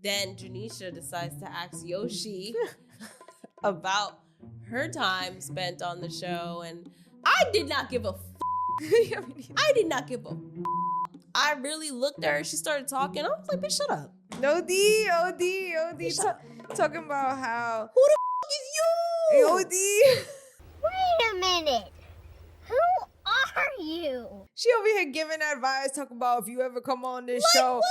then Janisha decides to ask Yoshi about her time spent on the show, and I did not give a I did not give a I really looked at her. She started talking. I was like, bitch, shut up. OD. Talking about how... Who the is you? OD. Wait a minute. Who are you? She over here giving advice, talking about if you ever come on this show. What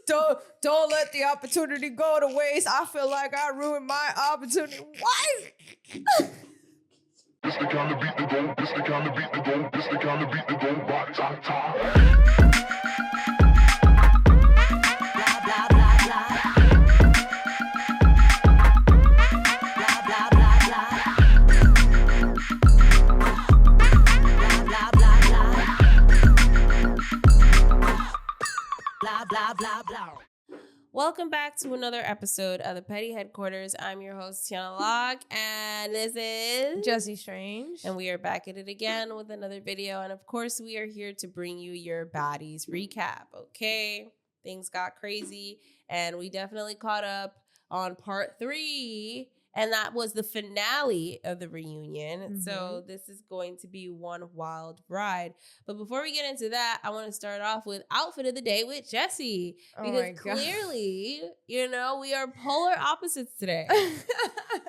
the don't let the opportunity go to waste. I feel like I ruined my opportunity. What? This the kind of beat to go, this the kind of beat to go, this the kind of beat to go, rock, top, top. Welcome back to another episode of the Petty Headquarters. I'm your host, Tiana Locke, and this is Jesse Strange. And we are back at it again with another video. And of course, we are here to bring you your Baddies recap, okay? Things got crazy, and we definitely caught up on part 3. And that was the finale of the reunion. Mm-hmm. So this is going to be one wild ride. But before we get into that, I want to start off with outfit of the day with Jessie. Because clearly, you know, we are polar opposites today.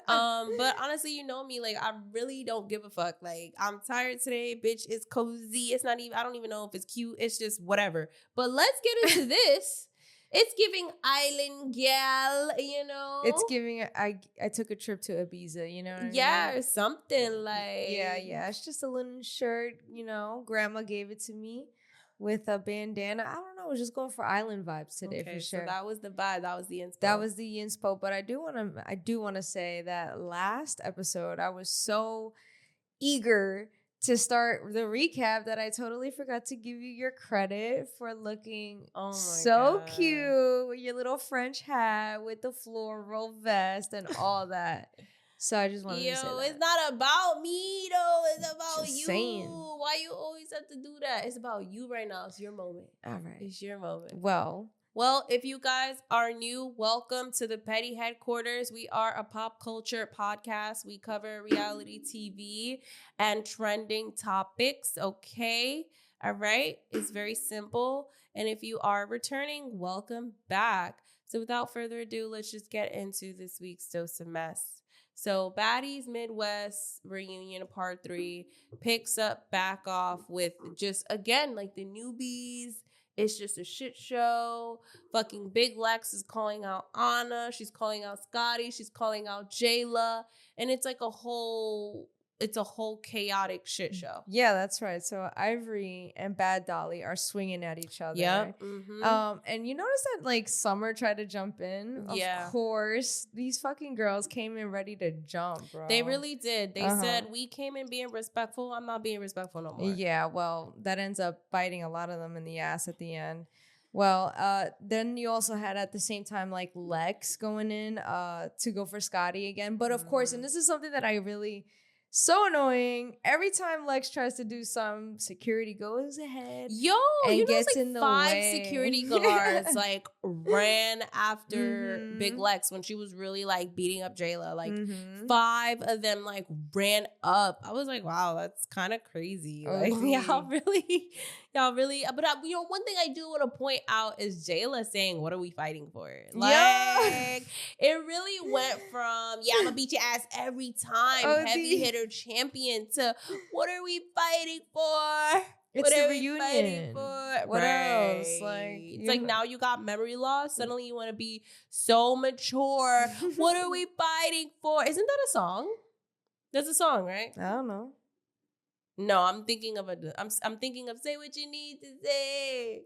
But honestly, you know me, like, I really don't give a fuck. Like, I'm tired today. Bitch, it's cozy. It's not even, I don't even know if it's cute. It's just whatever. But let's get into this. It's giving island gal, you know. It's giving. I took a trip to Ibiza, you know. What I mean? Or something like. Yeah. It's just a linen shirt, you know. Grandma gave it to me with a bandana. I don't know. I was just going for island vibes today for sure. So that was the vibe. That was the inspo. That was the inspo. But I do want to say that last episode I was so eager to start the recap that I totally forgot to give you your credit for looking cute with your little French hat with the floral vest and all that. So I just wanted to say that. It's not about me though. It's about just you. Saying. Why you always have to do that? It's about you right now. It's your moment. All right. It's your moment. Well, if you guys are new, welcome to the Petty Headquarters. We are a pop culture podcast. We cover reality TV and trending topics, okay? All right? It's very simple. And if you are returning, welcome back. So without further ado, let's just get into this week's dose of mess. So Baddies Midwest reunion part 3 picks up back off with just, again, like the newbies. It's just a shit show. Fucking Big Lex is calling out Anna. She's calling out Scotty. She's calling out Jela. And it's like a whole chaotic shit show. Yeah, that's right. So Ivory and Bad Dolly are swinging at each other. Yep. Mm-hmm. And you notice that like Summer tried to jump in. Of course, these fucking girls came in ready to jump, bro. They really did. They said, we came in being respectful. I'm not being respectful no more. Yeah, well, that ends up biting a lot of them in the ass at the end. Well, then you also had at the same time like Lex going in to go for Scotty again. But of course, and this is something that I really... So annoying. Every time Lex tries to do some, security goes ahead. And gets like in the 5 way. security guards like ran after Big Lex when she was really like beating up Jela. Like 5 of them like ran up. I was like, wow, that's kind of crazy. Like y'all really. But one thing I do want to point out is Jela saying, "What are we fighting for?" Like it really went from I'm gonna beat your ass every time, heavy hitter champion, to what are we fighting for? It's what the are reunion. we fighting for? What else? Like it's like now you got memory loss. Suddenly you want to be so mature. What are we fighting for? Isn't that a song? That's a song, right? I don't know. No, I'm thinking of I'm thinking of say what you need to say.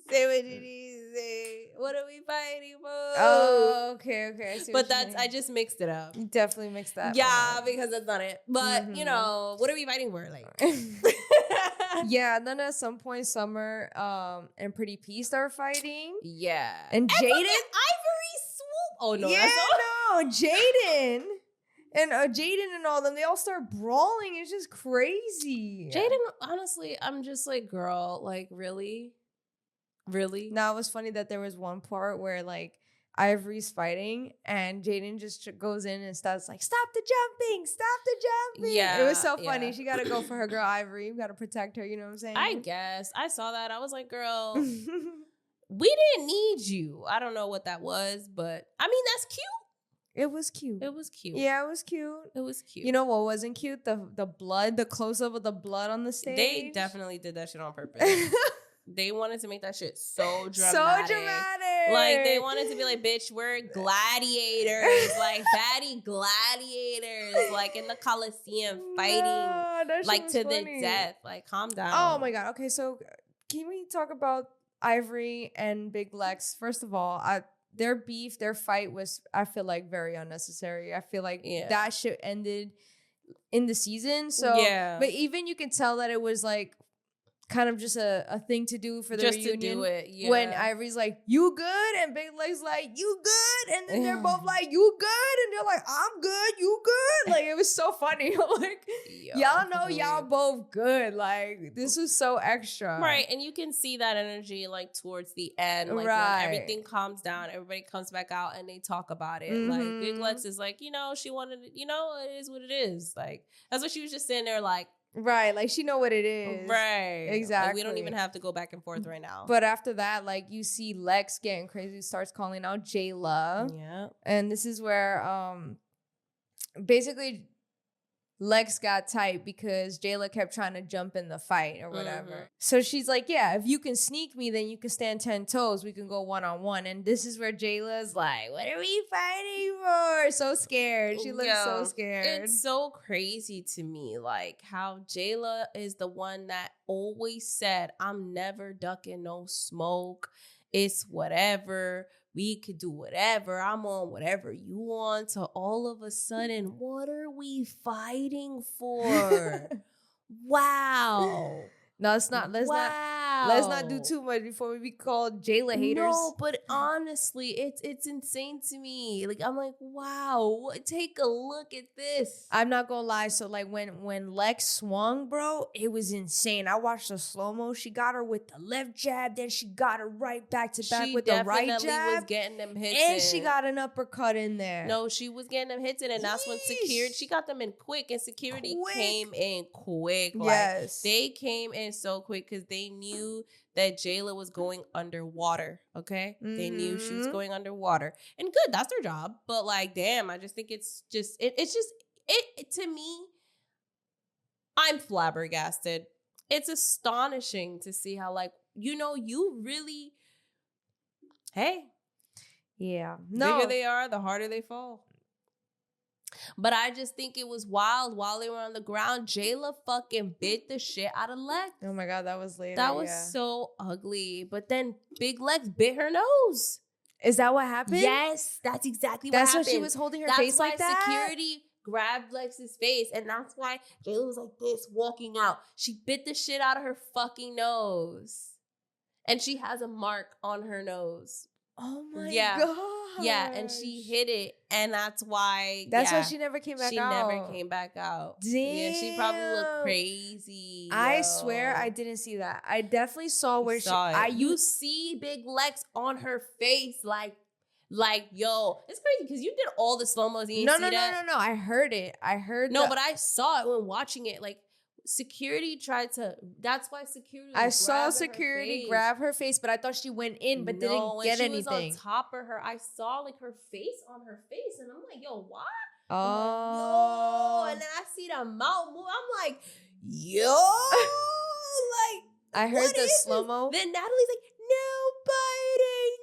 Say what you need to say. What are we fighting for? Oh, okay. I see but I just mixed it up. You definitely mixed that. Yeah, because that's not it. But what are we fighting for? Like, yeah. And then at some point, Summer and Pretty P start fighting. Yeah, and Jaden, Ivory swoop. Oh no, Jaden. And Jaden and all them, they all start brawling. It's just crazy. Jaden, honestly, I'm just like, girl, like, really? Really? Now, it was funny that there was one part where like Ivory's fighting and Jaden just goes in and starts like, stop the jumping. Yeah, It was so funny. yeah. She got to go for her girl Ivory. You got to protect her. You know what I'm saying? I guess. I saw that. I was like, girl, we didn't need you. I don't know what that was, but I mean, that's cute. It was cute. It was cute. Yeah, it was cute. It was cute. You know what wasn't cute? The blood, the close up of the blood on the stage. They definitely did that shit on purpose. They wanted to make that shit so dramatic. So dramatic. Like, they wanted to be like, bitch, we're gladiators. Like, baddie gladiators. Like, in the Coliseum fighting. Nah, that like, shit to was the funny. death. Like, calm down. Oh, my God. Okay, so can we talk about Ivory and Big Lex? First of all, their beef, their fight was, I feel like, very unnecessary. I feel like that shit ended in the season. So, yeah. But even you can tell that it was like kind of just a thing to do for the just reunion. to do it, yeah. When Ivory's like, you good? And Big Leg's like, you good? And then they're both like, you good? And they're like, I'm good, you good? Like, it was so funny. I'm like, y'all know y'all both good. Like, this was so extra. Right, and you can see that energy, like, towards the end. Like, Right. when everything calms down, everybody comes back out and they talk about it. Mhm. Like, Big Lex is like, you know, she wanted it, you know, it is what it is. Like, that's what she was just sitting there like, Right, like she know what it is. right. Exactly. Like, we don't even have to go back and forth right now. But after that, like you see Lex getting crazy, starts calling out Jela. Yeah. And this is where basically Lex got tight because Jayla kept trying to jump in the fight or whatever. Mhm. So she's like, yeah, if you can sneak me, then you can stand 10 toes. We can go one-on-one. And this is where Jayla's like, what are we fighting for? So scared. She looks so scared. It's so crazy to me, like, how Jayla is the one that always said, I'm never ducking no smoke. It's whatever. We could do whatever. I'm on whatever you want. So all of a sudden, what are we fighting for? Wow. No, let's not do too much before we be called Jayla haters. No, but honestly, it's insane to me. Like, I'm like, wow, take a look at this. I'm not gonna lie. So like when Lex swung, bro, it was insane. I watched the slow-mo. She got her with the left jab, then she got her right back to back with the right jab. She definitely was getting them hits and in. she got an uppercut in there. No, she was getting them hits in, and that's when security, she got them in quick, and security came in quick. Like, Yes. they came in so quick because they knew that Jayla was going underwater. Okay, they knew she was going underwater, and good, that's their job. But like, damn, I just think it's just it to me. I'm flabbergasted. It's astonishing to see how, like, you really, hey, Yeah. the No. bigger they are, the harder they fall. But I just think it was wild while they were on the ground. Jayla fucking bit the shit out of Lex. Oh my God, that was later. That was so ugly. But then Big Lex bit her nose. Is that what happened? Yes, that's exactly what That's happened. why she was holding her That's face why like that. security grabbed Lex's face, and that's why Jayla was like this walking out. She bit the shit out of her fucking nose. And she has a mark on her nose. Oh my Yeah. God. Yeah, and she hit it, and that's why. That's yeah, why she never came back she out. never came back out. Damn. Yeah, she probably looked crazy. I yo. swear I didn't see that. I definitely saw where Saw it. she. You see Big Lex on her face, like yo, it's crazy because you did all the slow mos. No. I heard it. I heard. No, but I saw it when watching it. Like, security tried to. That's why security. I saw security grab her face, but I thought she went in, but didn't get she anything. was on top of her. I saw like her face on her face, and I'm like, yo, why? Oh, I'm like, yo, and then I see the mouth move. I'm like, yo, like I heard what the is this? slow mo. Then Natalie's like,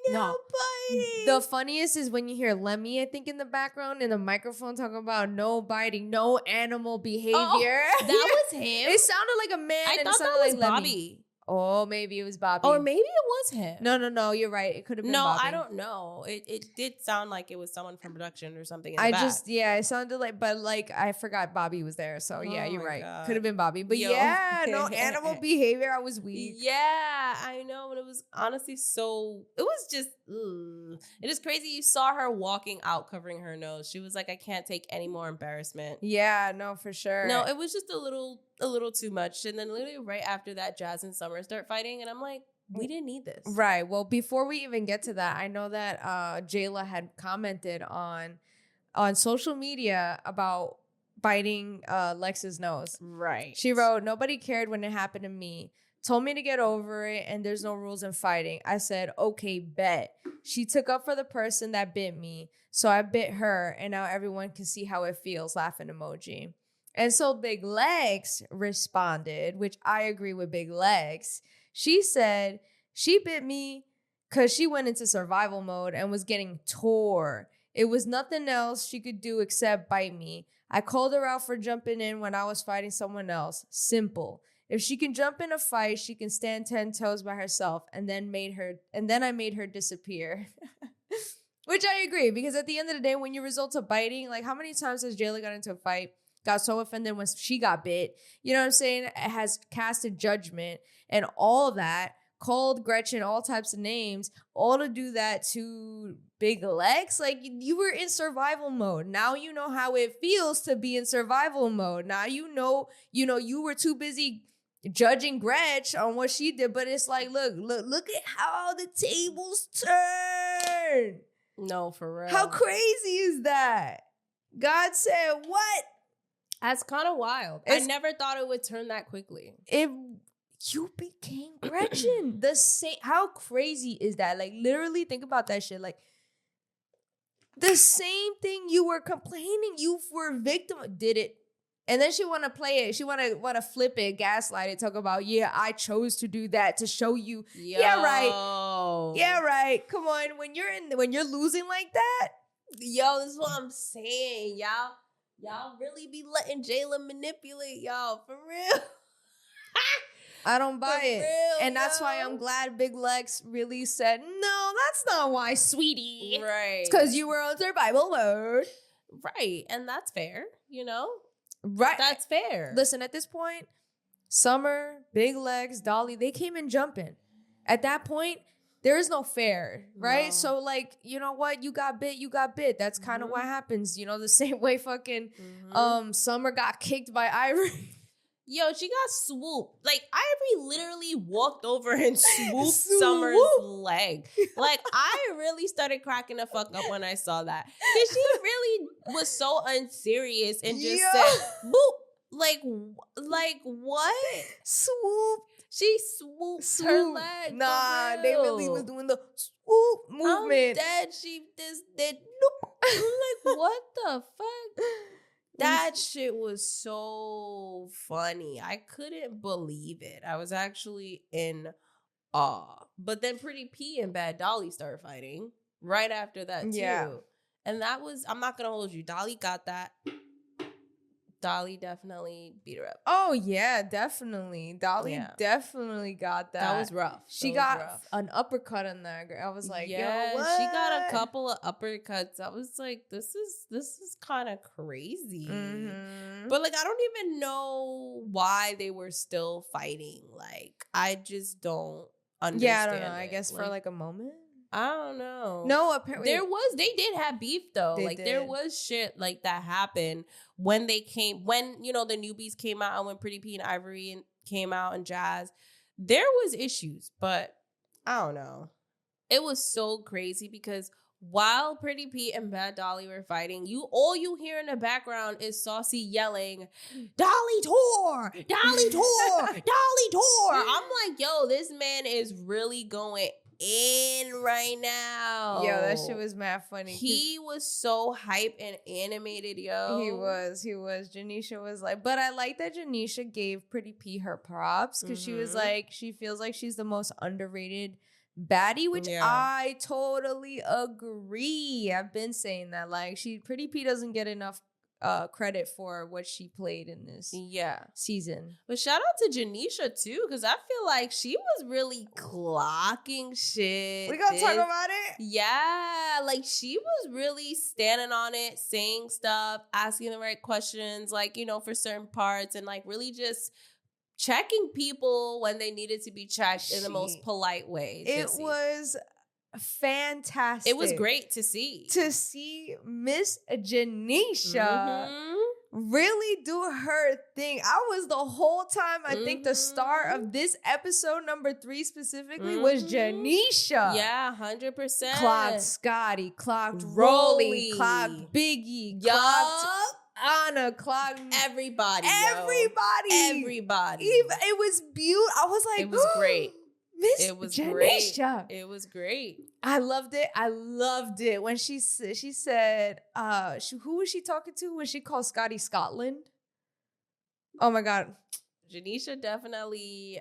no biting. The funniest is when you hear Lemmy, I think, in the background in the microphone talking about no biting, no animal behavior. That was him. It sounded like a man. I and thought it sounded that was like Lemmy. Bobby. Oh, maybe it was Bobby. Or maybe it was him. No. You're right. It could have been No, Bobby. I don't know. It did sound like it was someone from production or something. It sounded like, but like I forgot Bobby was there. So yeah, Oh you're my right. God. Could have been Bobby. But Yo. yeah, no animal behavior. I was weak. Yeah, I know, but it was honestly so. It was just. It is crazy. You saw her walking out covering her nose. She was like, "I can't take any more embarrassment." Yeah, no, for sure. No, it was just a little too much. And then literally right after that, Jazz and Summer start fighting, and I'm like, we didn't need this. Right. Well, before we even get to that, I know that Jela had commented on social media about biting Lex's nose. Right. She wrote, "Nobody cared when it happened to me. Told me to get over it, and there's no rules in fighting. I said, okay, bet. She took up for the person that bit me, so I bit her, and now everyone can see how it feels," laughing emoji. And so Big Legs responded, which I agree with Big Legs. She said she bit me because she went into survival mode and was getting tore. It was nothing else she could do except bite me. I called her out for jumping in when I was fighting someone else. Simple. If she can jump in a fight, she can stand 10 toes by herself. And then I made her disappear. Which I agree, because at the end of the day, when you resort to biting, like how many times has Jayla got into a fight, got so offended when she got bit, you know what I'm saying? It has casted judgment and all of that, called Gretchen all types of names, all to do that to Big Legs. Like, you were in survival mode. Now you know how it feels to be in survival mode. Now you know, you were too busy judging Gretch on what she did, but it's like, look at how the tables turn. No, for real. How crazy is that? God said what? That's kind of wild. I never thought it would turn that quickly. You became Gretchen. The same. How crazy is that? Like, literally think about that shit. Like, the same thing you were complaining, you were victim, did it. And then she want to play it. She want to flip it, gaslight it, talk about, yeah, I chose to do that to show you. Yo. Yeah, right. Yeah, right. Come on. When you're losing like that. Yo, this is what I'm saying, y'all. Y'all really be letting Jayla manipulate y'all, for real. I don't buy it. Real, and that's why I'm glad Big Legs really said, no, that's not why, sweetie. Right. It's because you were on survival mode. Right. And that's fair, Right. That's fair. Listen, at this point, Summer, Big Legs, Dolly, they came in jumping. At that point, there is no fair, right? No. So, like, you know what? You got bit. That's kind of what happens. The same way fucking Summer got kicked by Ivory. Yo, she got swooped. Like, Ivory literally walked over and swooped Swoop. Summer's leg. Like, I really started cracking the fuck up when I saw that. Because she really was so unserious and just said, boop. Like what? Swoop. She swooped her leg. Nah, they really was doing the swoop movement. I'm dead. She just did. Nope. I'm like, what the fuck? That shit was so funny. I couldn't believe it. I was actually in awe. But then Pretty P and Bad Dolly started fighting right after that, too. Yeah. And that was, I'm not going to hold you. Dolly got that. Dolly definitely beat her up. Oh, yeah, definitely. Dolly definitely got that. That was rough. She got an uppercut in there. I was like, yeah, yo, what? She got a couple of uppercuts. I was like, this is kind of crazy. Mm-hmm. But like, I don't even know why they were still fighting. Like, I just don't understand. Yeah, I don't know. I guess for like a moment. I don't know. No, apparently they did have beef though. They like did. there was shit like that happened when the newbies came out and when Pretty P and Ivory came out and Jazz. There was issues, but I don't know. It was so crazy because while Pretty P and Bad Dolly were fighting, all you hear in the background is Saucy yelling, "Dolly tore! Dolly tore! Dolly tore!" I'm like, yo, this man is really going in right now. Yo, that shit was mad funny. He was so hype and animated, yo. He was. Janisha was like, but I like that Janisha gave Pretty P her props because she was like, she feels like she's the most underrated baddie, which I totally agree. I've been saying that. Like, Pretty P doesn't get enough credit for what she played in this season. But shout out to Janisha too, because I feel like she was really clocking shit. We gonna talk about it? Yeah, like she was really standing on it, saying stuff, asking the right questions, like, for certain parts, and like really just checking people when they needed to be checked in the most polite way. It was fantastic. It was great to see. Miss Janiesha really do her thing. I was the whole time, I think the star of this episode, number 3 specifically, was Janisha. Yeah, 100%. Clocked Scotty, clocked Roelly. Roelly, clocked Biggie, clocked Anna, clocked everybody. Everybody. It was beautiful. I was like, it was great. Miss It was Janisha. great. It was great. I loved it when she said, who was she talking to when she called Scotty Scotland? Oh my God. Janisha definitely,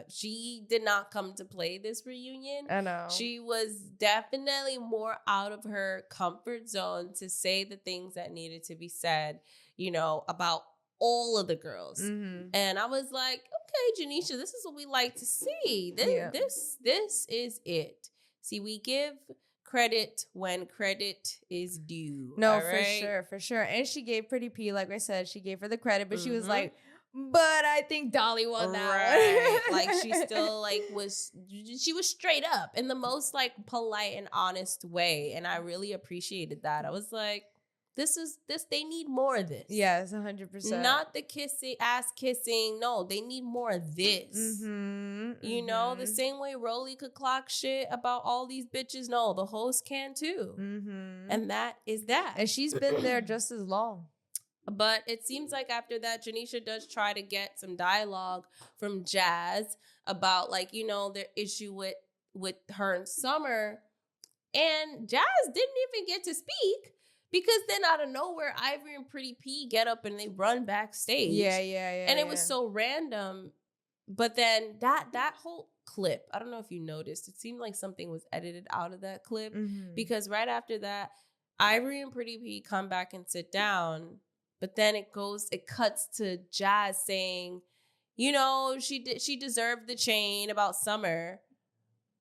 she did not come to play this reunion. I know. She was definitely more out of her comfort zone to say the things that needed to be said, you know, about all of the girls. Mm-hmm. And I was like, okay, Janisha, this is what we like to see. This is it. See, we give credit when credit is due. No, for sure. And she gave Pretty P, like I said, she gave her the credit, but she was like, but I think Dolly won that one. Like she still she was straight up in the most like polite and honest way. And I really appreciated that. I was like, they need more of this. Yes, 100%. Not the ass kissing. No, they need more of this. You know, the same way Roelly could clock shit about all these bitches. No, the host can too. And that is that. And she's been there just as long. But it seems like after that, Janisha does try to get some dialogue from Jazz about, like, you know, their issue with her and Summer. And Jazz didn't even get to speak because then out of nowhere, Ivory and Pretty P get up and they run backstage. Yeah. And it was so random. But then that whole clip, I don't know if you noticed, it seemed like something was edited out of that clip because right after that, Ivory and Pretty P come back and sit down. But then it cuts to Jazz saying, you know, she deserved the chain about Summer.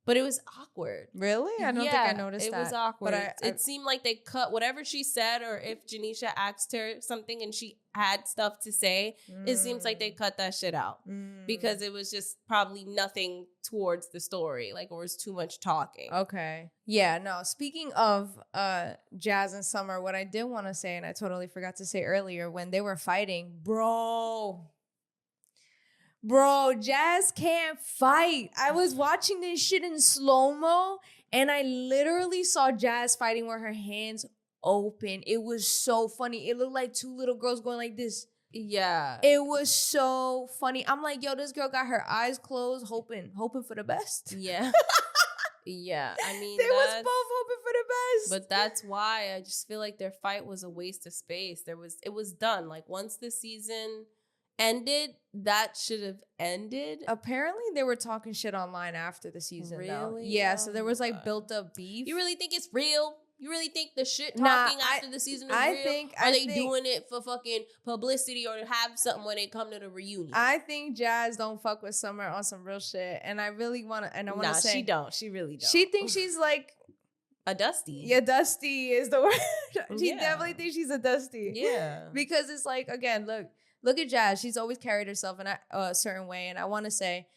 But it was awkward. Really? I don't think I noticed that. It was awkward. But it seemed like they cut whatever she said, or if Janisha asked her something and she had stuff to say, it seems like they cut that shit out. Because it was just probably nothing towards the story. Like, or it was too much talking. Okay. Yeah, no. Speaking of Jazz and Summer, what I did want to say, and I totally forgot to say earlier, when they were fighting, Bro, Jazz can't fight. I was watching this shit in slow-mo, and I literally saw Jazz fighting with her hands open. It was so funny. It looked like 2 little girls going like this. Yeah. It was so funny. I'm like, yo, this girl got her eyes closed, hoping for the best. Yeah. Yeah. I mean, they was both hoping for the best. But that's why I just feel like their fight was a waste of space. It was done. Like, once the season ended, that should have ended. Apparently they were talking shit online after the season. Really? Though. Yeah, so there was like built up beef. You really think it's real? You really think the shit talking after the season is real? Are they doing it for fucking publicity or to have something when they come to the reunion? I think Jazz don't fuck with Summer on some real shit. And I really want to, and I want to say. She don't. She really don't. She thinks she's like. A Dusty. Yeah, Dusty is the word. She definitely thinks she's a Dusty. Yeah. Because it's like, again, look at Jazz. She's always carried herself in a certain way. And I want to say,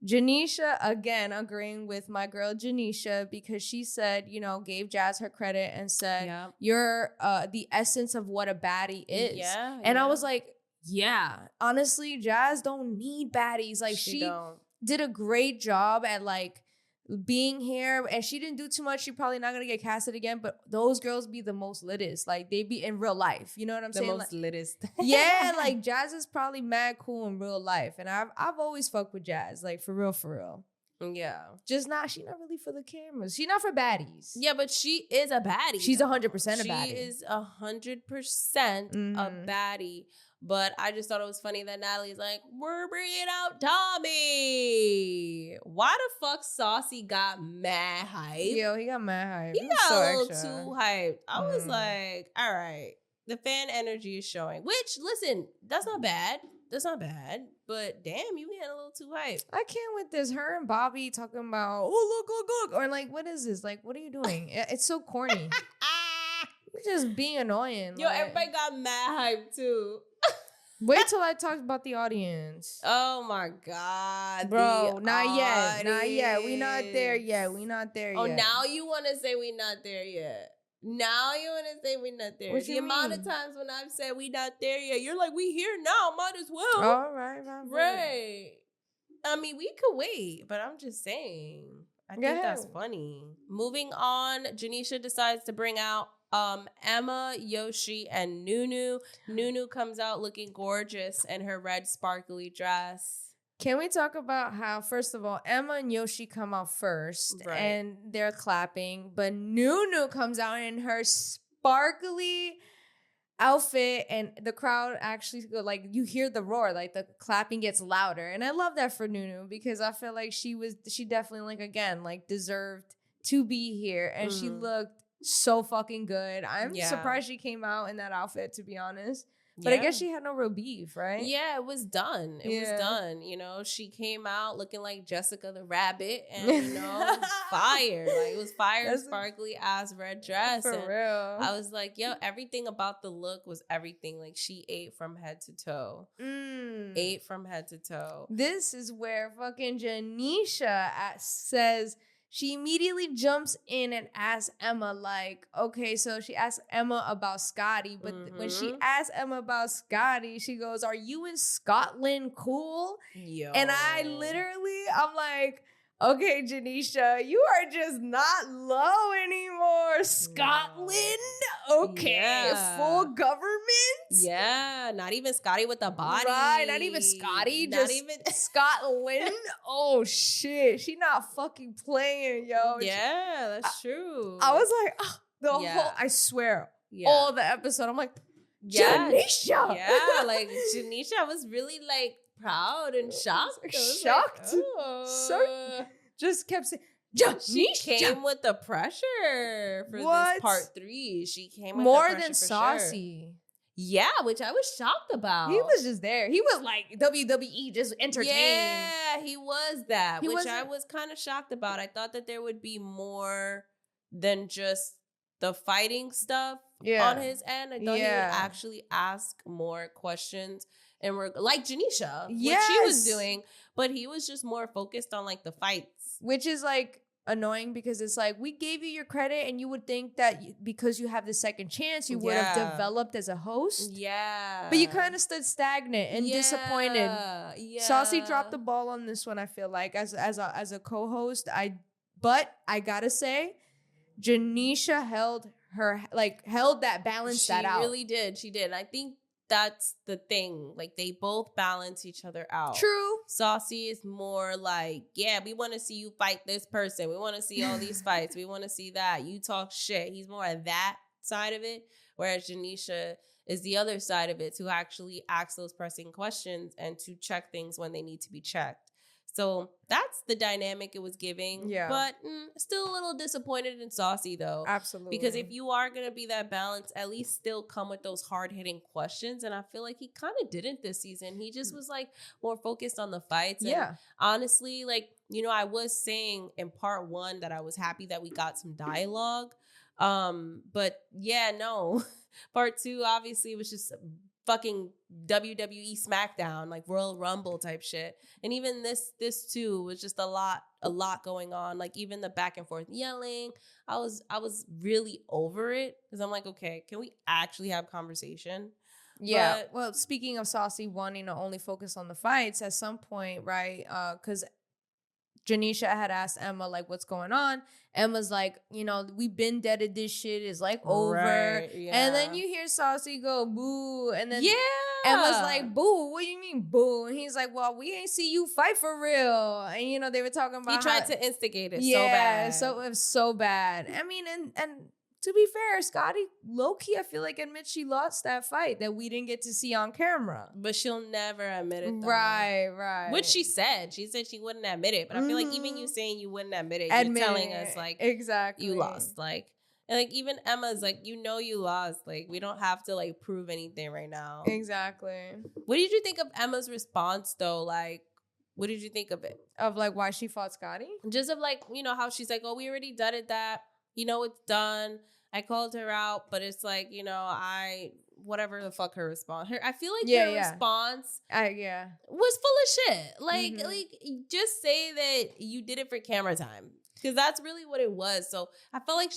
Janisha, again, agreeing with my girl Janisha, because she said, you know, gave Jazz her credit and said, you're the essence of what a baddie is. Yeah. And I was like, yeah, honestly, Jazz don't need baddies. Like, she did a great job at, like, being here, and she didn't do too much. She probably not gonna get casted again, but those girls be the most littest. Like, they be in real life, you know what I'm saying? The most littest. Yeah, like Jazz is probably mad cool in real life, and I've always fucked with Jazz, like for real. Yeah, just she not really for the cameras. She not for baddies. Yeah, but she is a baddie. She's 100% a baddie. She is 100% a baddie. But I just thought it was funny that Natalie's like, we're bringing out Tommy. Why the fuck Saucy got mad hype? Yo, he got mad hype. He got a little too hyped. I was like, all right. The fan energy is showing. Which, listen, that's not bad. But damn, you getting a little too hyped. I can't with this. Her and Bobby talking about, oh, look. Or like, what is this? Like, what are you doing? It's so corny. You're just being annoying. Yo, everybody got mad hype too. Wait till I talk about the audience. Oh my God. Bro, not yet. We not there yet. Oh, now you want to say we not there yet. Now you want to say we not there. What The you amount mean? of times when I've said we not there yet, you're like, we here now. Might as well. All right. Right. I mean, we could wait, but I'm just saying. I Go think that's ahead. funny. Moving on, Janisha decides to bring out Emma, Yoshi, and Nunu. Nunu comes out looking gorgeous in her red sparkly dress. Can we talk about how, first of all, Emma and Yoshi come out first Right. and they're clapping, but Nunu comes out in her sparkly outfit and the crowd actually go, like, you hear the roar, like the clapping gets louder. And I love that for Nunu because I feel like she definitely, like, again, like, deserved to be here and she looked so fucking good. I'm surprised she came out in that outfit, to be honest. But I guess she had no real beef, right? Yeah, it was done. It was done. You know, she came out looking like Jessica the Rabbit, and you know, it was fire. Like, it was fire, sparkly ass red dress. For and real. I was like, yo, everything about the look was everything. Like, she ate from head to toe. Ate from head to toe. This is where fucking Janisha says. She immediately jumps in and asks Emma, like, okay, so she asks Emma about Scotty, but when she asks Emma about Scotty, she goes, are you in Scotland cool? Yo. And I'm like, okay, Janisha, you are just not low anymore. Scotland? Okay. Yeah. Full government? Yeah, not even Scotty with the body. Right, not even Scotty, Not just even Scotland. Oh shit, she not fucking playing, yo. Yeah, that's true. I was like, whole, I swear, all the episode, I'm like, Janisha. Yeah, like Janisha was really like proud and shocked. I was Shocked. Like, oh. Just kept saying, She came with the pressure for this part 3. She came with more the pressure than for Saucy. Sure. Yeah, which I was shocked about. He was just there. He was like WWE, just entertained. Yeah, he was that, which I wasn't- was kind of shocked about. I thought that there would be more than just the fighting stuff on his end. I thought he would actually ask more questions and we're like Janisha, what she was doing, but he was just more focused on like the fights, which is like annoying because it's like we gave you your credit and you would think that because you have the second chance you would have developed as a host. Yeah, but you kind of stood stagnant and disappointed. Yeah, Saucy dropped the ball on this one. I feel like as a co-host, but I gotta say, Janisha held that balance that out. She really did. She did. I think that's the thing. Like, they both balance each other out. True. Saucy is more like, yeah, we want to see you fight this person. We want to see all these fights. We want to see that. You talk shit. He's more of that side of it. Whereas Janisha is the other side of it, to actually ask those pressing questions and to check things when they need to be checked. So that's the dynamic it was giving. Yeah. But still a little disappointed in Saucy, though. Absolutely. Because if you are going to be that balance, at least still come with those hard-hitting questions. And I feel like he kind of didn't this season. He just was like more focused on the fights. And honestly, like, you know, I was saying in part 1 that I was happy that we got some dialogue. But yeah, no. Part 2, obviously, was just fucking WWE SmackDown, like Royal Rumble type shit. And even this too was just a lot going on. Like, even the back and forth yelling, I was really over it because I'm like, okay, can we actually have conversation? Yeah. But, well, speaking of Saucy wanting to only focus on the fights at some point, right? Because Janisha had asked Emma, like, what's going on? Emma's like, you know, we've been deaded. This shit is like over. Right, yeah. And then you hear Saucy go, boo. And then Emma's like, boo, what do you mean, boo? And he's like, well, we ain't see you fight for real. And, you know, they were talking about he tried to instigate it so bad. Yeah, so it was so bad. I mean, and to be fair, Scotty, low-key, I feel like admits she lost that fight that we didn't get to see on camera. But she'll never admit it, though. Right. Which she said. She said she wouldn't admit it. But I feel like even you saying you wouldn't admit it, you're telling us, like, exactly, you lost. Like, and like, even Emma's like, you know you lost. Like, we don't have to, like, prove anything right now. Exactly. What did you think of Emma's response, though? Like, what did you think of it? Of, like, why she fought Scotty? Just of, like, you know, how she's like, oh, we already done it, that. You know, it's done. I called her out, but it's like, you know, whatever the fuck her response. I feel like her response was full of shit. Like, just say that you did it for camera time. Because that's really what it was. So I felt like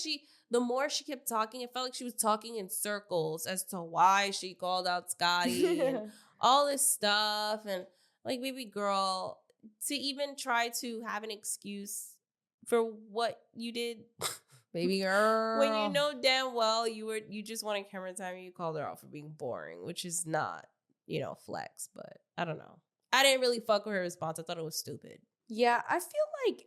the more she kept talking, it felt like she was talking in circles as to why she called out Scotty and all this stuff. And like, baby girl, to even try to have an excuse for what you did, Baby girl. when you know damn well you just wanted camera time and you called her out for being boring, which is not, flex. But I don't know. I didn't really fuck with her response. I thought it was stupid. Yeah, I feel like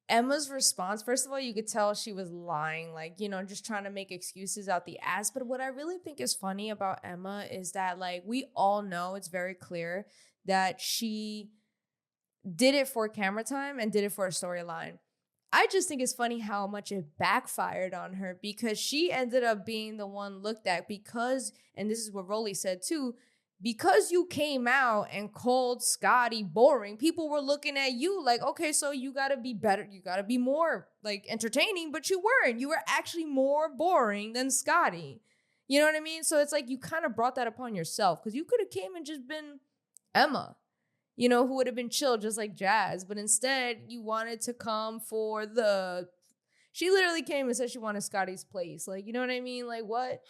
Emma's response, first of all, you could tell she was lying, like, just trying to make excuses out the ass. But what I really think is funny about Emma is that, like, we all know, it's very clear that she did it for camera time and did it for a storyline. I just think it's funny how much it backfired on her, because she ended up being the one looked at because, and this is what Roelly said too, because you came out and called Scotty boring, people were looking at you like, okay, so you gotta be better. You gotta be more like entertaining, but you weren't. You were actually more boring than Scotty. You know what I mean? So it's like you kind of brought that upon yourself, because you could have came and just been Emma, who would have been chill just like Jazz. But instead, you wanted to come for she literally came and said she wanted Scotty's place. Like, you know what I mean? Like, what?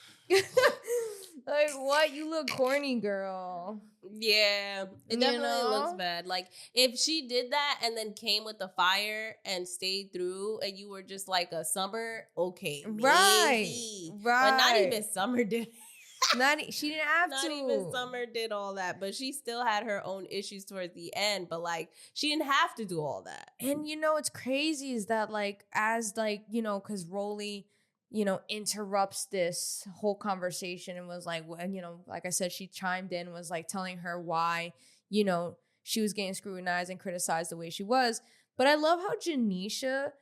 Like, what? You look corny, girl. Yeah, it definitely looks bad. Like, if she did that and then came with the fire and stayed through and you were just like a Summer, okay, maybe. Right. But not even Summer did. She didn't have not to. Not even Summer did all that, but she still had her own issues towards the end. But like, she didn't have to do all that. And what's crazy is that, like, as like, because Roelly, interrupts this whole conversation and was like, well, like I said, she chimed in, was like telling her why, she was getting scrutinized and criticized the way she was. But I love how Janisha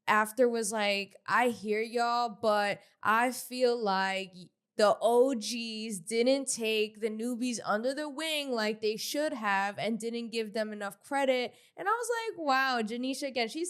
after was like, I hear y'all, but I feel like the OGs didn't take the newbies under the wing like they should have and didn't give them enough credit. And I was like, wow, Janisha again. She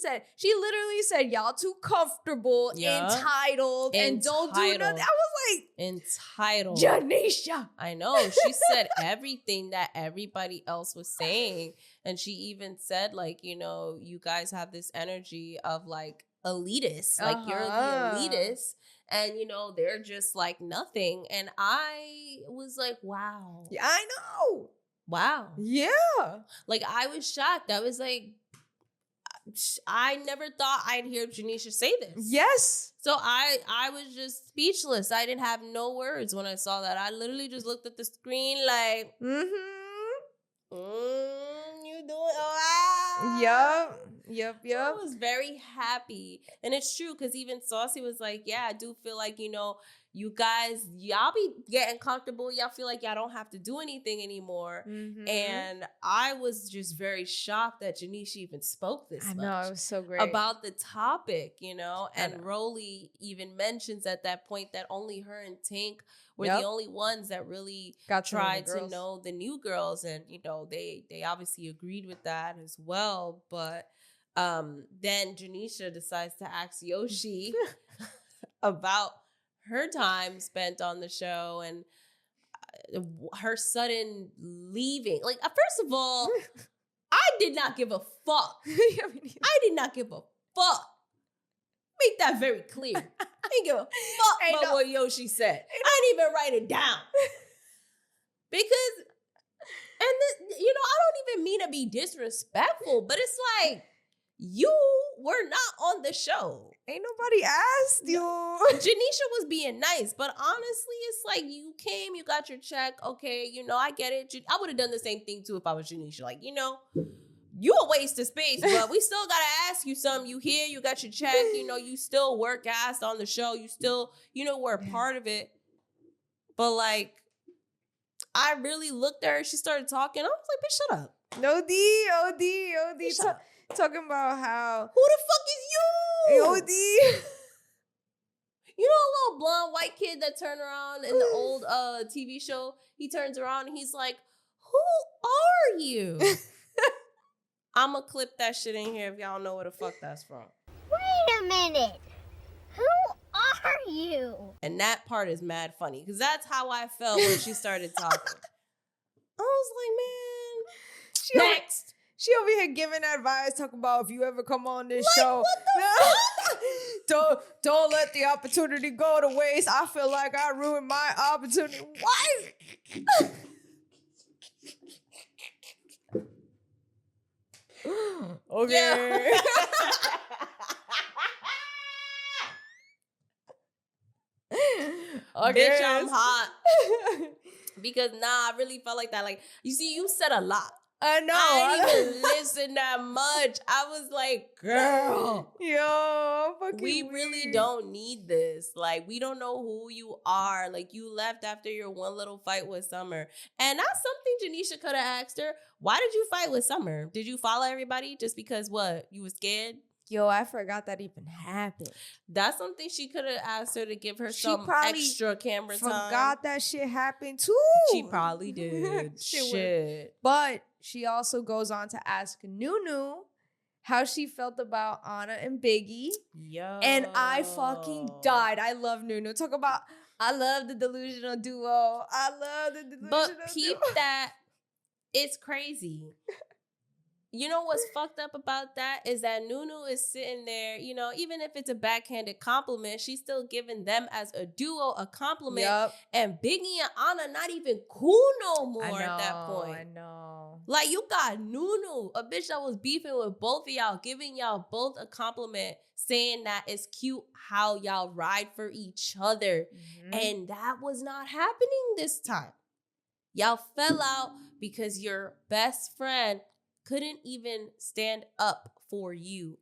literally said, y'all too comfortable, entitled, and don't do nothing. I was like, entitled. Janisha. I know. She said everything that everybody else was saying. And she even said, like, you guys have this energy of like elitist. Like, you're the elitist. And, they're just like nothing. And I was like, wow. Yeah, I know. Wow. Yeah. Like, I was shocked. I was like, I never thought I'd hear Janisha say this. Yes. So I was just speechless. I didn't have no words when I saw that. I literally just looked at the screen like, you doing all right? Yep. I was very happy. And it's true, because even Saucy was like, yeah, I do feel like, you guys, y'all be getting comfortable. Y'all feel like y'all don't have to do anything anymore. Mm-hmm. And I was just very shocked that Janisha even spoke this much. I know, it was so great. About the topic, And Roelly even mentions at that point that only her and Tink were the only ones that really tried to know the new girls. And, they obviously agreed with that as well. But then Janisha decides to ask Yoshi about her time spent on the show and her sudden leaving. Like, first of all, I did not give a fuck. I did not give a fuck. Make that very clear. I didn't give a fuck about what Yoshi said. I didn't even write it down. Because, and this, I don't even mean to be disrespectful, but it's like, you were not on the show. Ain't nobody asked you. Janisha was being nice, but honestly, it's like, you came, you got your check. Okay, I get it. I would have done the same thing too if I was Janisha. Like, you a waste of space, but we still gotta ask you something. You here, you got your check. You still work ass on the show. You still, were a part of it. But like, I really looked at her. She started talking. I was like, bitch, shut up. No D, OD. Shut up. Talking about how, who the fuck is you? OD. A little blonde white kid that turned around in the old TV show. He turns around and he's like, "Who are you?" I'ma clip that shit in here if y'all know where the fuck that's from. Wait a minute. Who are you? And that part is mad funny because that's how I felt when she started talking. I was like, man, next. She over here giving advice, talking about if you ever come on this show. What the fuck? don't let the opportunity go to waste. I feel like I ruined my opportunity. What? Okay. Bitch, I'm hot. Because I really felt like that. Like, you see, you said a lot. I know. I didn't even listen that much. I was like, girl. Yo, fucking We weird. really don't need this. Like, we don't know who you are. Like, you left after your one little fight with Summer. And that's something Janisha could have asked her. Why did you fight with Summer? Did you follow everybody just because what? You were scared? Yo, I forgot that even happened. That's something she could have asked her to give her She some probably extra camera time. Forgot that shit happened too. She probably did. Shit. But she also goes on to ask Nunu how she felt about Anna and Biggie. Yo. And I fucking died. I love Nunu. Talk about, I love the delusional duo. I love the delusional But duo. peep that it's crazy. You know what's fucked up about that is that Nunu is sitting there, you know, even if it's a backhanded compliment, she's still giving them as a duo a compliment. Yep. And Biggie and Anna not even cool no more at that point. I know. Like, you got Nunu, a bitch that was beefing with both of y'all, giving y'all both a compliment, saying that it's cute how y'all ride for each other. Mm-hmm. And that was not happening this time. Y'all fell out because your best friend couldn't even stand up for you.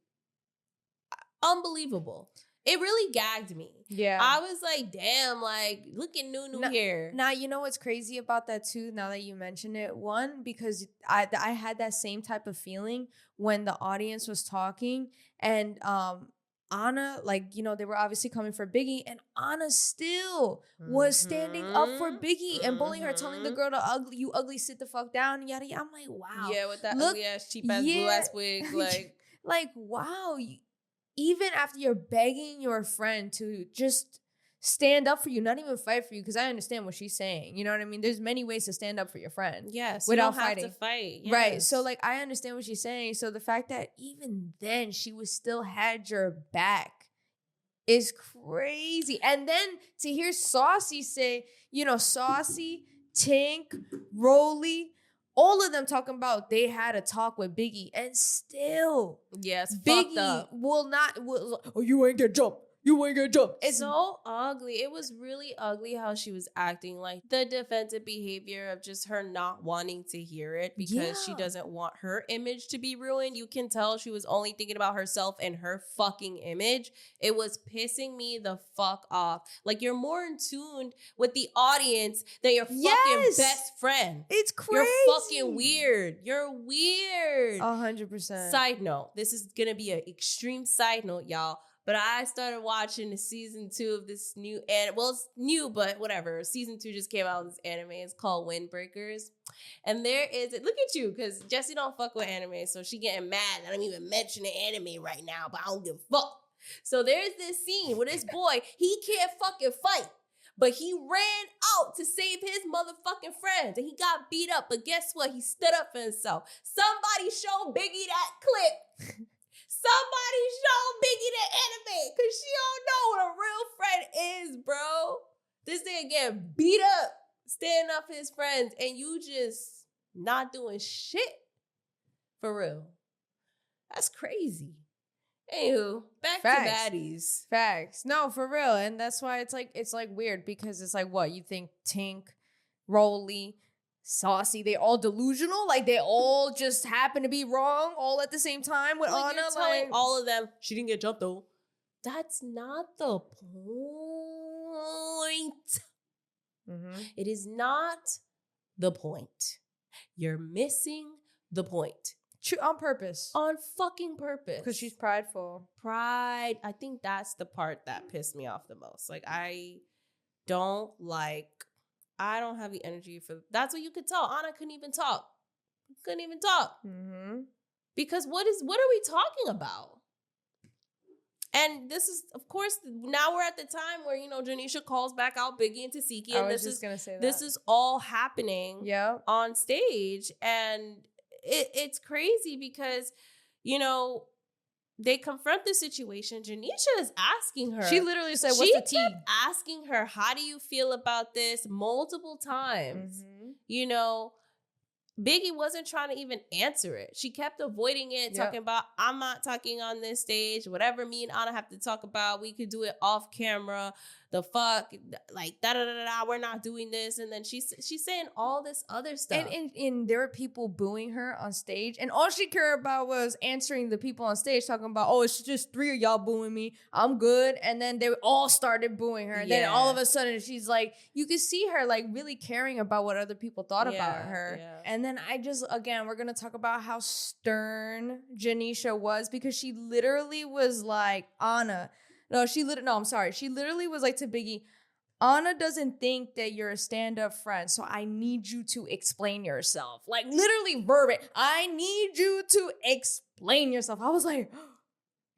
Unbelievable. It really gagged me. Yeah. I was like, damn, like, look at Nunu here. Now, you know what's crazy about that too, now that you mention it? One, because I had that same type of feeling when the audience was talking and Anna, like, you know, they were obviously coming for Biggie and Anna still was standing up for Biggie and bullying her, telling the girl to you ugly, sit the fuck down, and yada yada. I'm like, wow. Yeah, with that Look, ugly ass, cheap ass, blue ass wig. Like, wow. Even after you're begging your friend to just stand up for you, not even fight for you, because I understand what she's saying. You know what I mean? There's many ways to stand up for your friend. Yes, without you don't fighting. have to fight. Yes. Right. So, like, I understand what she's saying. So the fact that even then she was still had your back is crazy. And then to hear Saucy say, you know, Saucy, Tink, Roelly, all of them talking about they had a talk with Biggie, and still, yes, Biggie will, oh, you ain't get jumped. You ain't gonna jump. It's so ugly. It was really ugly how she was acting, like the defensive behavior of just her not wanting to hear it because she doesn't want her image to be ruined. You can tell she was only thinking about herself and her fucking image. It was pissing me the fuck off. Like, you're more in tune with the audience than your fucking best friend. It's crazy. You're fucking weird. You're weird. 100%. Side note, this is gonna be an extreme side note, y'all. But I started watching the season 2 of this new anime. Well, it's new, but whatever. Season 2 just came out with this anime. It's called Windbreakers. And there is, look at you, because Jessie don't fuck with anime, so she getting mad that I'm even mentioning anime right now, but I don't give a fuck. So there's this scene where this boy, he can't fucking fight, but he ran out to save his motherfucking friends, and he got beat up, but guess what? He stood up for himself. Somebody show Biggie that clip. Somebody show Biggie the anime, because she don't know what a real friend is, bro. This nigga getting beat up, standing up for his friends, and you just not doing shit. For real. That's crazy. Anywho, back to baddies. Facts. No, for real. And that's why it's like weird, because it's like, what, you think Tink, Roelly, Saucy, they all delusional? Like, they all just happen to be wrong all at the same time with Like, Anna? you're telling all of them, she didn't get jumped though. That's not the point. Mm-hmm. It is not the point. You're missing the point. On purpose. On fucking purpose. Because she's prideful. Pride. I think that's the part that pissed me off the most. Like, I don't have the energy for, that's what you could tell. Anna couldn't even talk. Mm-hmm. Because what are we talking about? And this is, of course, now we're at the time where, you know, Janisha calls back out Biggie and Tasiki. And this is all happening on stage. And it's crazy because, you know, they confront the situation. Janisha is asking her. She literally said, "What's She the tea?" kept asking her, "How do you feel about this?" multiple times. Mhm. You know, Biggie wasn't trying to even answer it. She kept avoiding it, talking about, "I'm not talking on this stage. Whatever me and Anna have to talk about, we could do it off camera. The fuck, like da da da da. We're not doing this." And then she's saying all this other stuff. And there were people booing her on stage, and all she cared about was answering the people on stage, talking about, "Oh, it's just 3 of y'all booing me. I'm good." And then they all started booing her. And then all of a sudden, she's like, you could see her like really caring about what other people thought about her. Yeah. And then again, we're gonna talk about how stern Janisha was, because she literally was like, She literally was like to Biggie, "Anna doesn't think that you're a stand-up friend, so I need you to explain yourself." Like, literally verbatim, "I need you to explain yourself." I was like,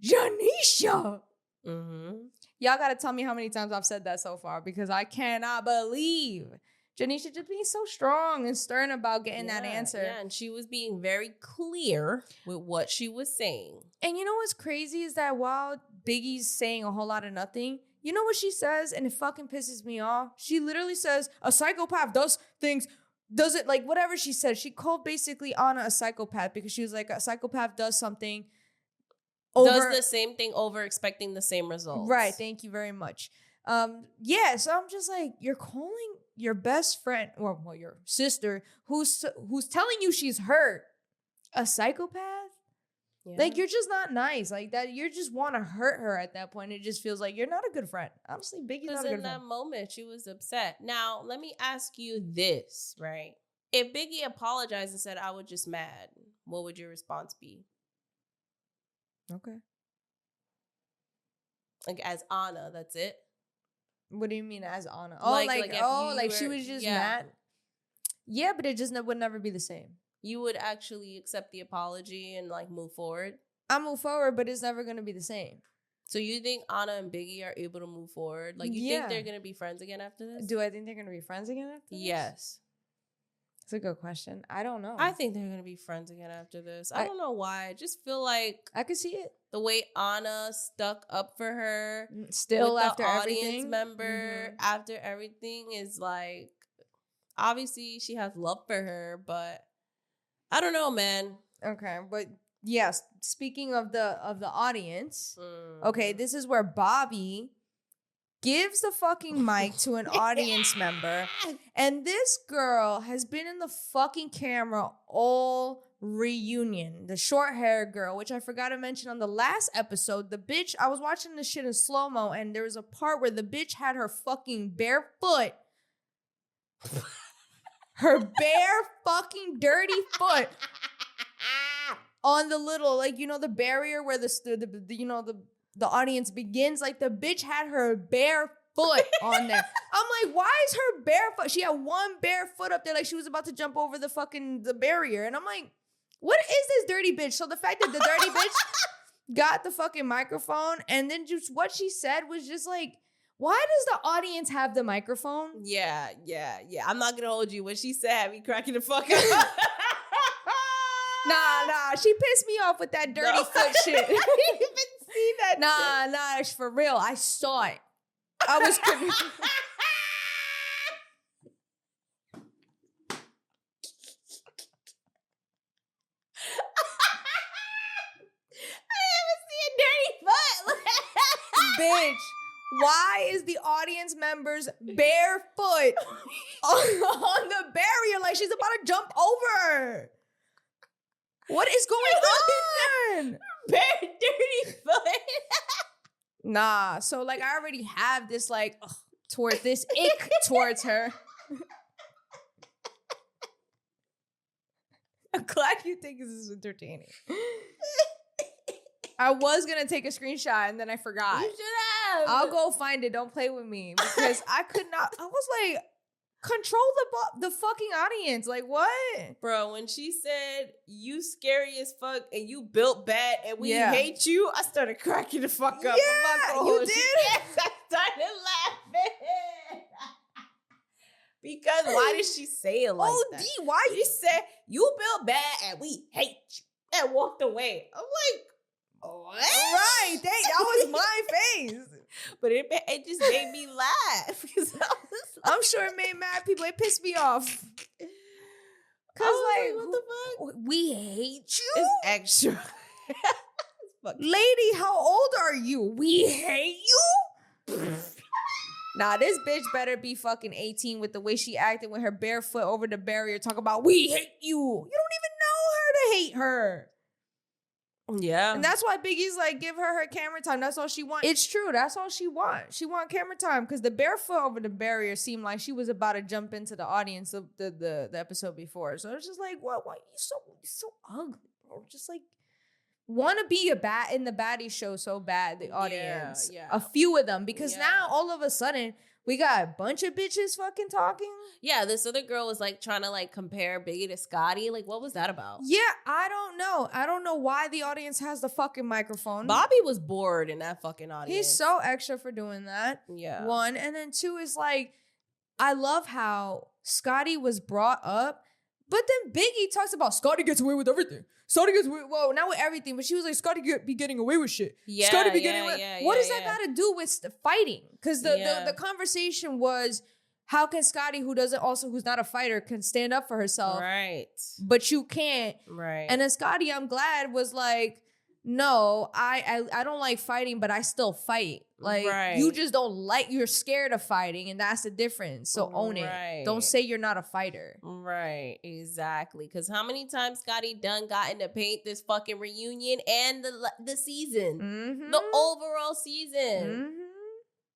Janisha. Mm-hmm. Y'all gotta tell me how many times I've said that so far, because I cannot believe Janisha just being so strong and stern about getting that answer. Yeah, and she was being very clear with what she was saying. And you know what's crazy is that while Biggie's saying a whole lot of nothing, you know what she says? And it fucking pisses me off. She literally says, "A psychopath does things, does it," like whatever she said. She called basically Anna a psychopath, because she was like, a psychopath does something over. Does the same thing over, expecting the same results. Right, thank you very much. So I'm just like, you're calling your best friend, or well, your sister, who's telling you she's hurt, a psychopath? Yeah. Like, you're just not nice. Like, that, you just want to hurt her at that point. It just feels like you're not a good friend. Honestly, Biggie's not a good in friend. that moment, she was upset. Now, let me ask you this, right? If Biggie apologized and said, "I was just mad," what would your response be? Okay. Like, as Anna, that's it? What do you mean as Anna? Oh, like if she you was just yeah. mad? Yeah, but it just would never be the same. You would actually accept the apology and like move forward? I move forward, but it's never going to be the same. So you think Anna and Biggie are able to move forward? Like, you think they're going to be friends again after this? Do I think they're going to be friends again after this? Yes. It's a good question. I don't know. I think they're going to be friends again after this. I don't know why. I just feel like I could see it. the way Anna stuck up for her still with after the audience everything. member, after everything, is like, obviously she has love for her, but I don't know, man. Okay, but yes, speaking of the audience, okay, this is where Bobby gives the fucking mic to an audience member, and this girl has been in the fucking camera all reunion. The short hair girl, which I forgot to mention on the last episode, the bitch, I was watching this shit in slow-mo, and there was a part where the bitch had her fucking bare foot, her bare fucking dirty foot on the little, like, you know, the barrier where the audience begins. Like, the bitch had her bare foot on there. I'm like, why is her bare foot? She had one bare foot up there, like she was about to jump over the barrier. And I'm like, what is this dirty bitch? So the fact that the dirty bitch got the fucking microphone, and then just what she said was just like, why does the audience have the microphone? Yeah. I'm not gonna hold you. When she said, "Have me cracking the fuck up." Nah. She pissed me off with that dirty foot shit. I didn't even see that. Nah, for real. I saw it. I was bitch, why is the audience members barefoot on the barrier like she's about to jump over? What is going on? Bare dirty foot. Nah, so like I already have this like towards this ick towards her. I'm glad you think this is entertaining. I was gonna take a screenshot and then I forgot. You should have. I'll go find it. Don't play with me because I could not. I was like, control the fucking audience. Like what, bro? When she said you scary as fuck and you built bad and we hate you, I started cracking the fuck up. Yeah, you did. Yes, I started laughing. Because why did she say it like that? Why she said you built bad and we hate you and walked away? I'm like, What? Right. That was my face. But it just made me laugh. 'Cause I'm sure it made mad people. It pissed me off. Cause I was like, what the fuck? We hate you? It's extra. Lady, how old are you? We hate you? Nah, this bitch better be fucking 18 with the way she acted with her bare foot over the barrier talking about we hate you. You don't even know her to hate her. Yeah. And that's why Biggie's like, give her camera time. That's all she wants. It's true. That's all she wants. She want camera time because the bare foot over the barrier seemed like she was about to jump into the audience of the episode before. So it's just like, what? Why you so ugly, bro? Just like want to be in the baddie show so bad. The audience, yeah. a few of them, because now all of a sudden we got a bunch of bitches fucking talking. Yeah, this other girl was like trying to like compare Biggie to Scotty. Like, what was that about? Yeah, I don't know. I don't know why the audience has the fucking microphone. Bobby was bored in that fucking audience. He's so extra for doing that. Yeah. One. And then two is like, I love how Scotty was brought up, but then Biggie talks about Scotty gets away with everything. Scotty gets away, well, not with everything, but she was like, Scotty be getting away with shit. Yeah, Scotty be getting away. What does that yeah. got to do with the fighting? Because the conversation was, how can Scotty, who's not a fighter, can stand up for herself? Right. But you can't. Right. And then Scotty, I'm glad, was like, no, I don't like fighting, but I still fight. Like, you just don't like, you're scared of fighting, and that's the difference. So own it. Don't say you're not a fighter. Right, exactly. Because how many times Scotty Dunn got in the paint this fucking reunion and the season? Mm-hmm. The overall season. Mm-hmm.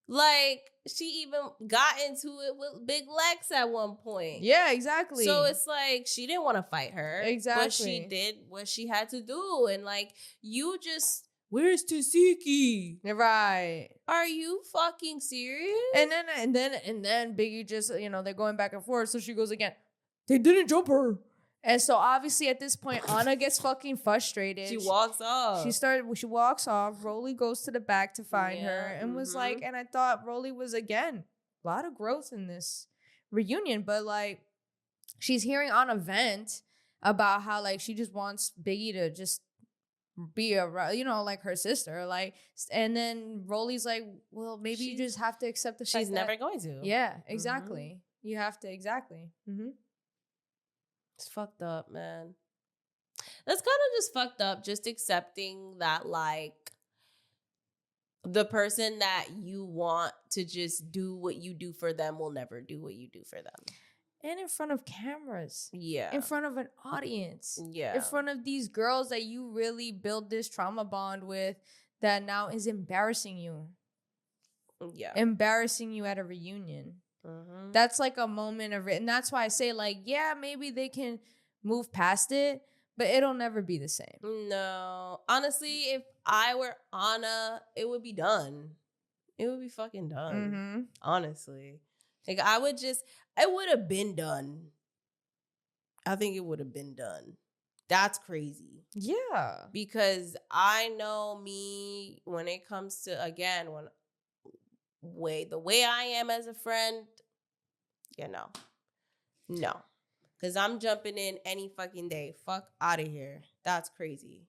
Like, she even got into it with Big Lex at one point. Yeah, exactly. So it's like, she didn't want to fight her. Exactly. But she did what she had to do. And like, you just, where's Tasiki? Right. Are you fucking serious? And then Biggie just, they're going back and forth. So she goes again, they didn't jump her. And so obviously at this point, Anna gets fucking frustrated. She walks off. She walks off. Roelly goes to the back to find her and was like, and I thought Roelly was, again, a lot of growth in this reunion. But like, she's hearing Anna vent about how like she just wants Biggie to just be like her sister. Like, and then Roelly's like, well, maybe you just have to accept the fact she's never going to. Yeah, exactly. You have to, exactly. Mm-hmm. It's fucked up, man. That's kind of just fucked up, just accepting that, like, the person that you want to just do what you do for them will never do what you do for them. And in front of cameras. Yeah. In front of an audience. Yeah. In front of these girls that you really build this trauma bond with that now is embarrassing you. Yeah. Embarrassing you at a reunion. Mm-hmm. That's like a moment of it. And that's why I say, like, yeah, maybe they can move past it, but it'll never be the same. No. Honestly, if I were Anna, it would be done. It would be fucking done. Mm-hmm. Honestly. Like, it would have been done. I think it would have been done. That's crazy. Yeah. Because I know me when it comes to, again, the way I am as a friend, no. Because I'm jumping in any fucking day. Fuck out of here. That's crazy.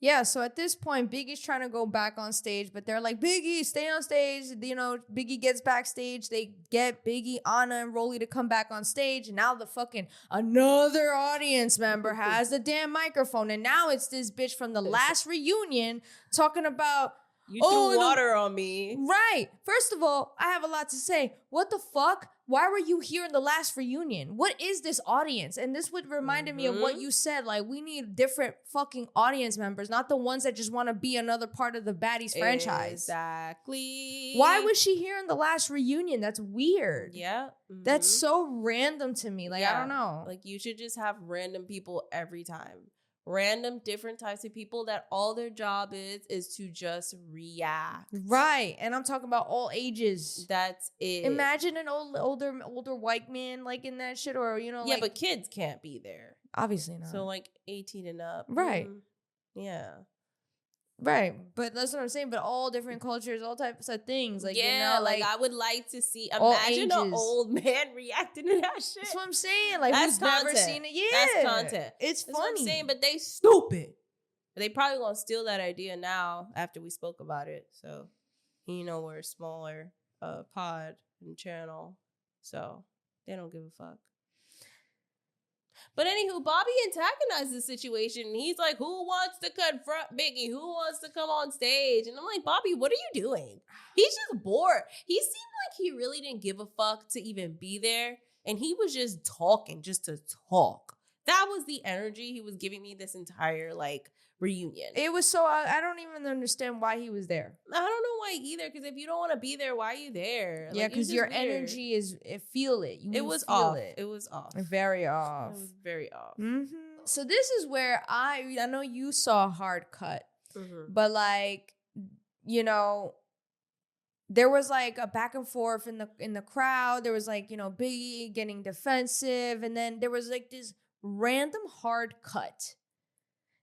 Yeah, so at this point, Biggie's trying to go back on stage, but they're like, Biggie, stay on stage. Biggie gets backstage. They get Biggie, Anna, and Roelly to come back on stage. And now the fucking another audience member has the damn microphone. And now it's this bitch from the last reunion talking about, you threw water on me. Right. First of all, I have a lot to say. What the fuck? Why were you here in the last reunion? What is this audience? And this would reminded me of what you said. Like, we need different fucking audience members, not the ones that just want to be another part of the Baddies franchise. Exactly. Why was she here in the last reunion? That's weird. Yeah. Mm-hmm. That's so random to me. Like, I don't know. Like, you should just have random people every time. Random different types of people that all their job is to just react. Right. And I'm talking about all ages. That's it. Imagine an older white man like in that shit, or yeah, but kids can't be there. Obviously not. So like 18 and up. Right. Yeah. Right, but that's what I'm saying. But all different cultures, all types of things, like like I would like to see. Imagine an old man reacting to that shit. That's what I'm saying. Like, that's who's content. never seen it? Yeah, that's content. It's that's funny. what I'm saying, but they stupid. But they probably gonna steal that idea now after we spoke about it. So, we're a smaller pod and channel, so they don't give a fuck. But anywho, Bobby antagonized the situation. He's like, who wants to confront Biggie? Who wants to come on stage? And I'm like, Bobby, what are you doing? He's just bored. He seemed like he really didn't give a fuck to even be there. And he was just talking just to talk. That was the energy he was giving me this entire, reunion. It was so, I don't even understand why he was there. I don't know why either, because if you don't want to be there, why are you there? Yeah, because your energy is, feel it. It was off. It was off. Very off. It was very off. Mm-hmm. So this is where I know you saw a hard cut, but there was a back and forth in the crowd. There was Biggie getting defensive, and then there was this random hard cut.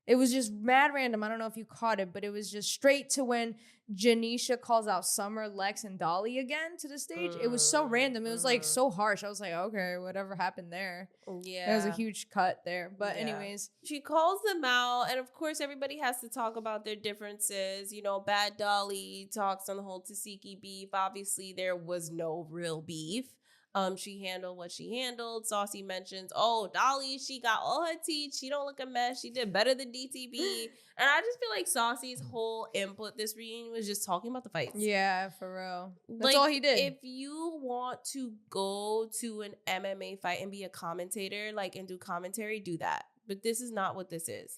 It was just mad random. I don't know if you caught it, but it was just straight to when Janisha calls out Summer, Lex, and Dolly again to the stage. It was so random. It was so harsh. I was like, okay, whatever happened there. Yeah. There was a huge cut there. But anyways. She calls them out. And of course, everybody has to talk about their differences. Bad Dolly talks on the whole Tasiki beef. Obviously, there was no real beef. She handled what she handled. Saucy mentions, Dolly, she got all her teeth. She don't look a mess. She did better than DTB. And I just feel like Saucy's whole input this reunion was just talking about the fights. Yeah, for real. That's all he did. If you want to go to an MMA fight and be a commentator, and do commentary, do that. But this is not what this is.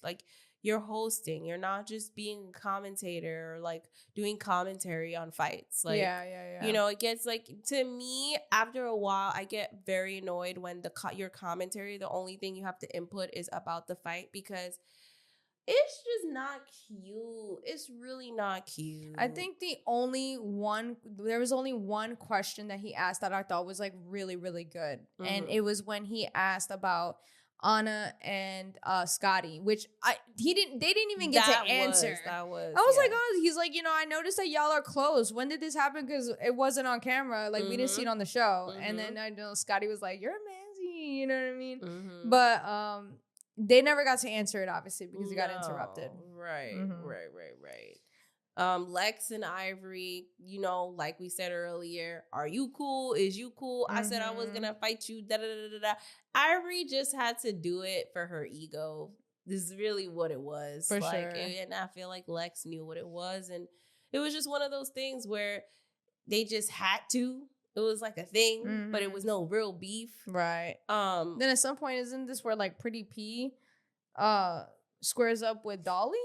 You're hosting. You're not just being a commentator or doing commentary on fights. Yeah. It gets to me, after a while, I get very annoyed when your commentary, the only thing you have to input is about the fight, because it's just not cute. It's really not cute. I think there was only one question that he asked that I thought was really, really good. And it was when he asked about Anna and Scotty, which they didn't even get to answer. I was he's like, I noticed that y'all are close. When did this happen? Because it wasn't on camera. We didn't see it on the show. And then I know Scotty was like, you're a manzy, you know what I mean? But they never got to answer it, obviously, because he got interrupted. Right. Lex and Ivory, like we said earlier, are you cool? Is you cool? I said I was gonna fight you. Da da da da. Ivory just had to do it for her ego. This is really what it was. For sure. And I feel like Lex knew what it was, and it was just one of those things where they just had to. It was a thing, but it was no real beef. Right. Then at some point, isn't this where Pretty P squares up with Dolly?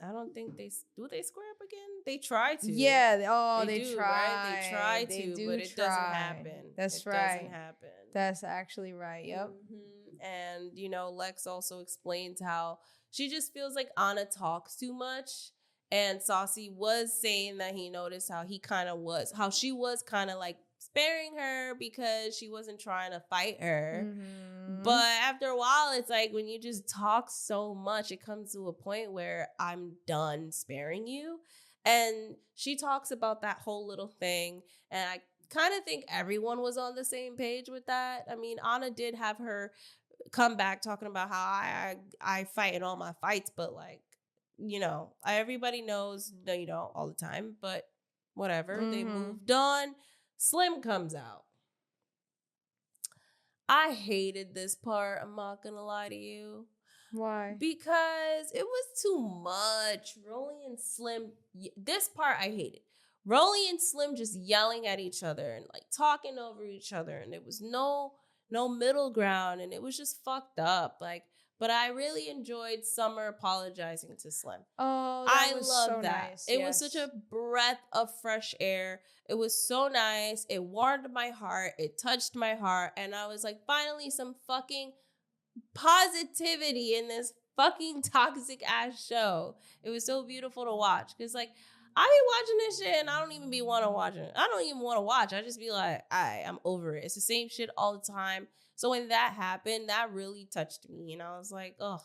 I don't think they square up again. They try to. Yeah. They do, try. Right? They try to, but it doesn't happen. That's right. It doesn't happen. That's actually right. Yep. And Lex also explains how she just feels like Anna talks too much. And Saucy was saying that he noticed how she was kind of sparing her because she wasn't trying to fight her. But after a while, it's when you just talk so much, it comes to a point where I'm done sparing you. And she talks about that whole little thing. And I kind of think everyone was on the same page with that. I mean, Anna did have her come back talking about how I fight in all my fights, but everybody knows, all the time, but whatever. They moved on. Slim comes out. I hated this part. I'm not gonna lie to you. Why? Because it was too much. Roelly and Slim. This part I hated. Roelly and Slim just yelling at each other and talking over each other, and there was no middle ground, and it was just fucked up. But I really enjoyed Summer apologizing to Slim. Oh, I was love so that. Nice. It was such a breath of fresh air. It was so nice. It warmed my heart. It touched my heart. And I was like, finally, some fucking positivity in this fucking toxic ass show. It was so beautiful to watch. Because I be watching this shit and I don't even be want to watch it. I don't even want to watch. I just be like, I'm over it. It's the same shit all the time. So when that happened, that really touched me. And I was like, oh,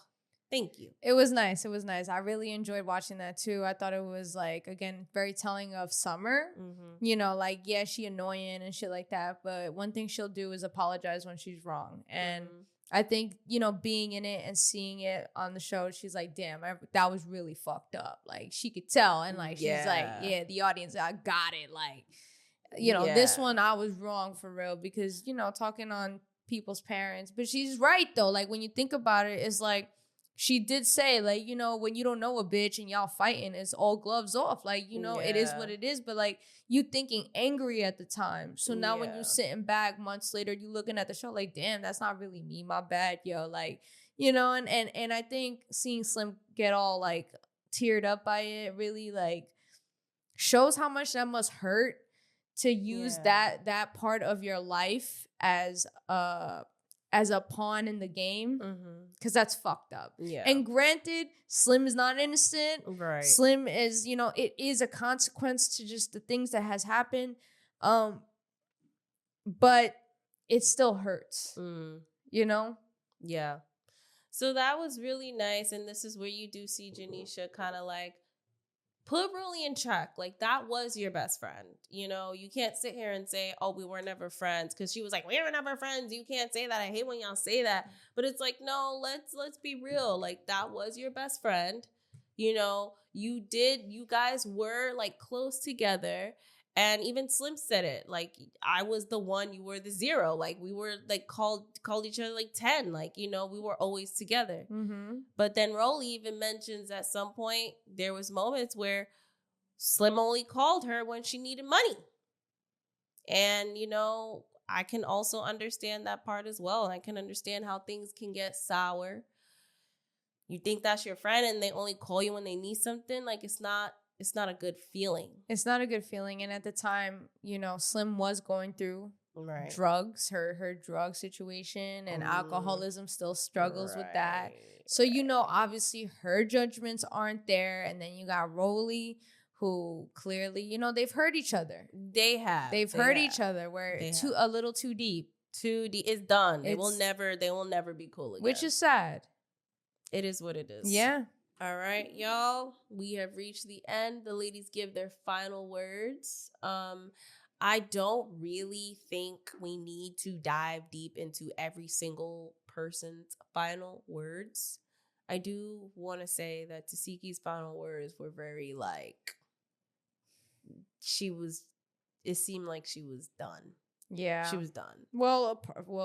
thank you. It was nice. I really enjoyed watching that too. I thought it was again, very telling of Summer. Yeah, she annoying and shit like that. But one thing she'll do is apologize when she's wrong. And I think, being in it and seeing it on the show, she's like, damn, that was really fucked up. Like, she could tell. And, like, she's like, yeah, the audience, I got it. Like, this one, I was wrong for real because, talking on people's parents. But she's right, though. Like, when you think about it, it's like, she did say, like, when you don't know a bitch and y'all fighting, it's all gloves off. Like, it is what it is. But, like, you thinking angry at the time. So now when you sitting back months later, you looking at the show like, damn, that's not really me. My bad, yo. Like, and I think seeing Slim get all, like, teared up by it really, like, shows how much that must hurt to use that part of your life as a pawn in the game, because that's fucked up. Yeah. And granted, Slim is not innocent. Right. Slim is, it is a consequence to just the things that has happened. But it still hurts. Yeah. So that was really nice. And this is where you do see Janisha kind of like put Roelly in check. Like, that was your best friend. You can't sit here and say, oh, we were never friends. Because she was like, we were never friends. You can't say that. I hate when y'all say that. But it's like, no, let's be real. Like, that was your best friend. You guys were, like, close together. And even Slim said it. Like, I was the one, you were the zero. Like, we were, like, called each other, like, 10. Like, we were always together. But then Roelly even mentions at some point, there was moments where Slim only called her when she needed money. And, I can also understand that part as well. I can understand how things can get sour. You think that's your friend and they only call you when they need something. Like, it's not a good feeling. It's not a good feeling. And at the time, Slim was going through drugs, her drug situation, and alcoholism, still struggles with that. So, obviously her judgments aren't there. And then you got Roelly, who clearly, they've hurt each other. They've hurt each other where a little too deep. Too deep. It's done. They will never be cool again. Which is sad. It is what it is. Yeah. All right, y'all. We have reached the end. The ladies give their final words. I don't really think we need to dive deep into every single person's final words. I do want to say that Tasiki's final words were very, like, it seemed like she was done. Yeah. She was done. Well,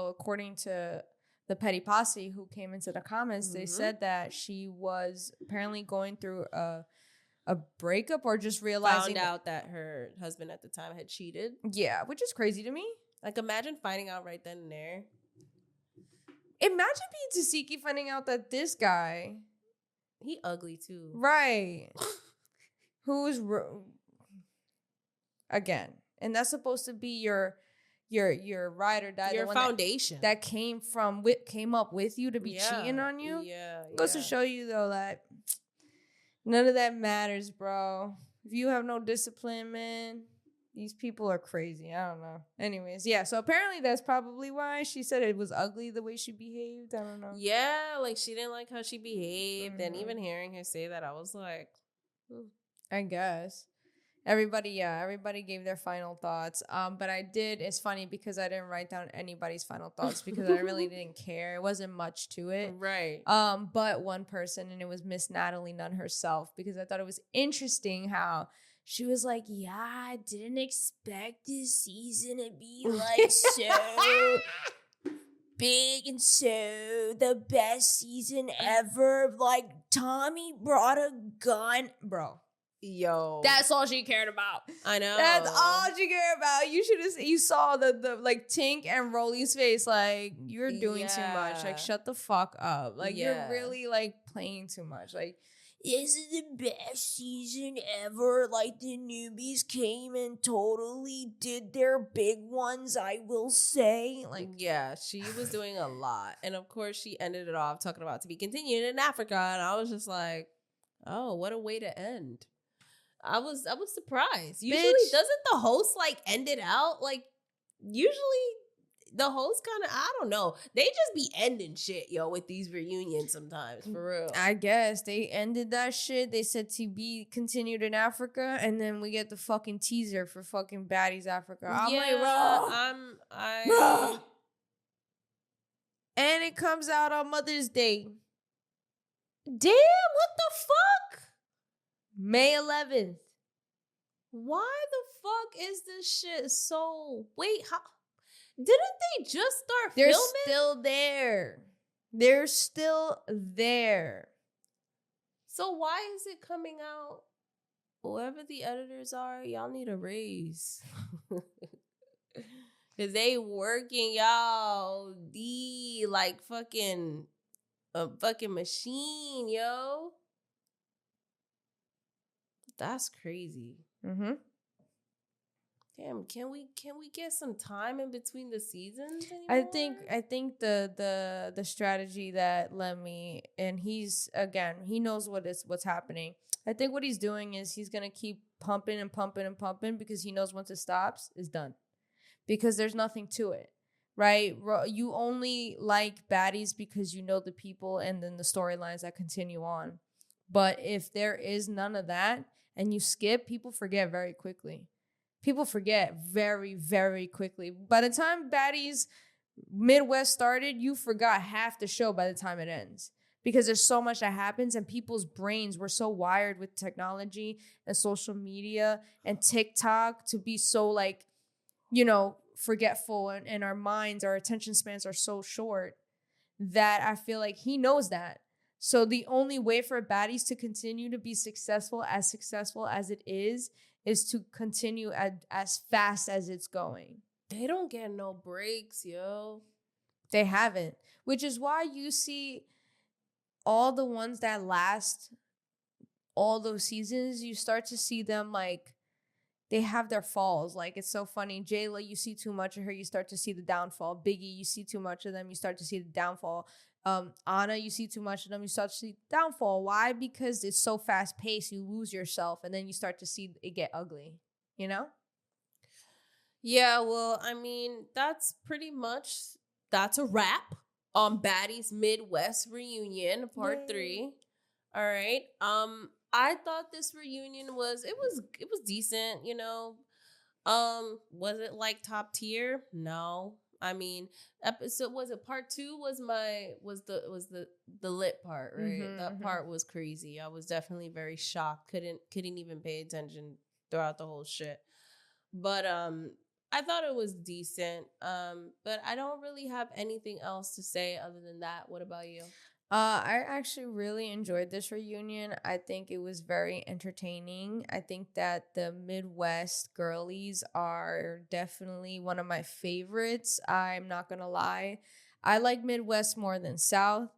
according to the Petty Posse who came into the comments, they said that she was apparently going through a breakup or just realizing... Found out that her husband at the time had cheated. Yeah, which is crazy to me. Like, imagine finding out right then and there. Imagine being Tasiki finding out that this guy... He ugly, too. Right. Who's... Again. And that's supposed to be your ride or die, your foundation that came up with you to be cheating on you. Yeah, goes to show you though that none of that matters, bro. If you have no discipline, man, these people are crazy. I don't know. Anyways, yeah. So apparently that's probably why she said it was ugly the way she behaved. I don't know. Yeah, like she didn't like how she behaved, and even hearing her say that, I was like, I guess. Everybody gave their final thoughts. But it's funny because I didn't write down anybody's final thoughts because I really didn't care. It wasn't much to it. Right. But one person, and it was Miss Natalie Nunn herself, because I thought it was interesting how she was like, yeah, I didn't expect this season to be like so big and so the best season ever. Like, Tommy brought a gun. Bro. Yo, that's all she cared about. I know. That's all she cared about. You saw the like Tink and Roelly's face. Like, you're doing too much. Like, shut the fuck up. Like, you're really like playing too much. Like, this is the best season ever. Like, the newbies came and totally did their big ones, I will say. Like, yeah, she was doing a lot. And of course she ended it off talking about to be continued in Africa. And I was just like, oh, what a way to end. I was surprised. Usually, doesn't the host like end it out? Like, usually the host kind of, I don't know. They just be ending shit, yo, with these reunions sometimes, for real. I guess they ended that shit. They said to be continued in Africa, and then we get the fucking teaser for fucking Baddies Africa. I'm like, bro. And it comes out on Mother's Day, Damn, what the fuck? May 11th. Why the fuck is this shit so... Wait, how... Didn't they just start They're filming? still there. They're still there. So why is it coming out? Whoever the editors are, y'all need a raise. Cause they working y'all like fucking a fucking machine, yo. That's crazy. Mm-hmm. Damn, can we get some time in between the seasons anymore? I think the strategy that Lemmy, and he knows what's happening. I think what he's doing is he's gonna keep pumping and pumping and pumping because he knows once it stops, it's done. Because there's nothing to it, right? You only like Baddies because you know the people and then the storylines that continue on. But if there is none of that and you skip, people forget very quickly. People forget very, very quickly. By the time Baddies Midwest started, you forgot half the show by the time it ends. Because there's so much that happens and people's brains were so wired with technology and social media and TikTok to be so like, forgetful, and our minds, our attention spans are so short that I feel like he knows that. So the only way for Baddies to continue to be successful as it is to continue as fast as it's going. They don't get no breaks, yo. They haven't, which is why you see all the ones that last all those seasons, you start to see them like they have their falls. Like, it's so funny. Jela, you see too much of her, you start to see the downfall. Biggie, you see too much of them, you start to see the downfall. Anna, you see too much of them, you start to see the downfall. Why? Because it's so fast paced, you lose yourself, and then you start to see it get ugly, Yeah, well, I mean, that's a wrap on Baddies Midwest Reunion, Part 3. All right. I thought this reunion was decent, Was it like top tier? No. I mean, episode, was it part 2 was the lit part, right? Mm-hmm, That part was crazy. I was definitely very shocked. Couldn't even pay attention throughout the whole shit. But I thought it was decent. But I don't really have anything else to say other than that. What about you? I actually really enjoyed this reunion. I think it was very entertaining. I think that the Midwest girlies are definitely one of my favorites. I'm not gonna lie. I like Midwest more than South,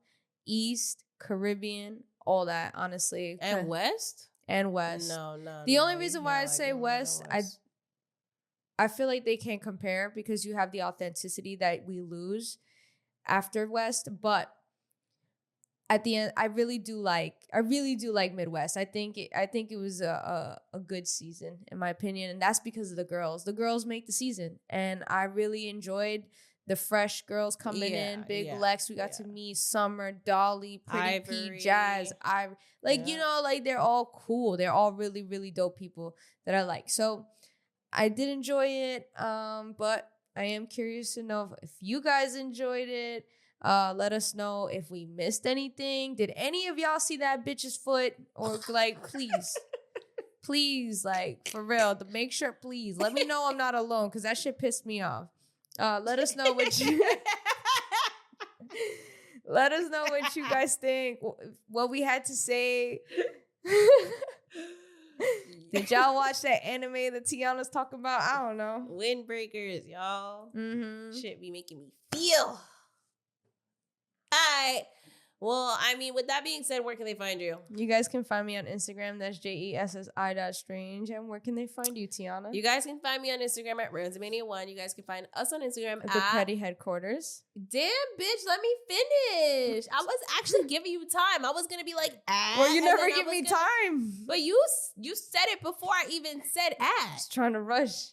East, Caribbean, all that, honestly. And West? And West. No. The only reason why I say West, I feel like they can't compare because you have the authenticity that we lose after West, but at the end, I really do like Midwest. I think it was a good season in my opinion, and that's because of the girls. The girls make the season, and I really enjoyed the fresh girls coming in. Big Lex, we got to meet Summer, Dolly, Pretty Ivory. Pete, Jazz. They're all cool. They're all really, really dope people that I like. So I did enjoy it, but I am curious to know if you guys enjoyed it. Let us know if we missed anything. Did any of y'all see that bitch's foot? Or please, like, for real, make sure, please let me know I'm not alone, because that shit pissed me off. Let us know what you let us know what you guys think, what we had to say. Did y'all watch that anime that Tiana's talking about? I don't know. Windbreakers, y'all. Mm-hmm. Shit be making me feel. All right. Well, I mean, with that being said, where can they find you? You guys can find me on Instagram. That's JESSI.strange. And where can they find you, Tiana? You guys can find me on Instagram at Randomania1. You guys can find us on Instagram at the Petty Headquarters. Damn, bitch, let me finish. I was actually giving you time. I was going to be like, well, you never give me time. But you said it before I even said Just trying to rush.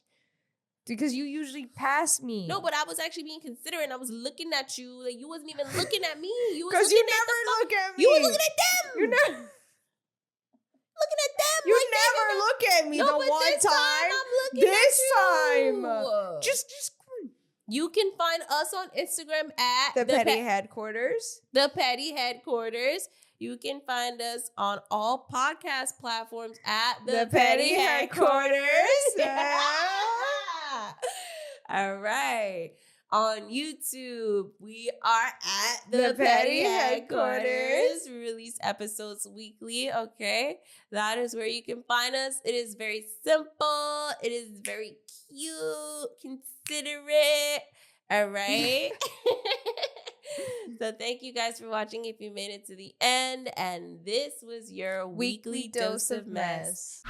Because you usually pass me. No, but I was actually being considerate. I was looking at you. Like, you wasn't even looking at me. Because you never look at me. You were looking at them. You never looking at them. You like never look at me. No, the but one this time I'm looking this at you. time. Just You can find us on Instagram at The Petty Headquarters. The Petty Headquarters. You can find us on all podcast platforms at The Petty Headquarters. All right. On YouTube, we are at The Petty Headquarters. We release episodes weekly, okay? That is where you can find us. It is very simple. It is very cute, considerate. All right? So thank you guys for watching if you made it to the end. And this was your weekly dose of mess.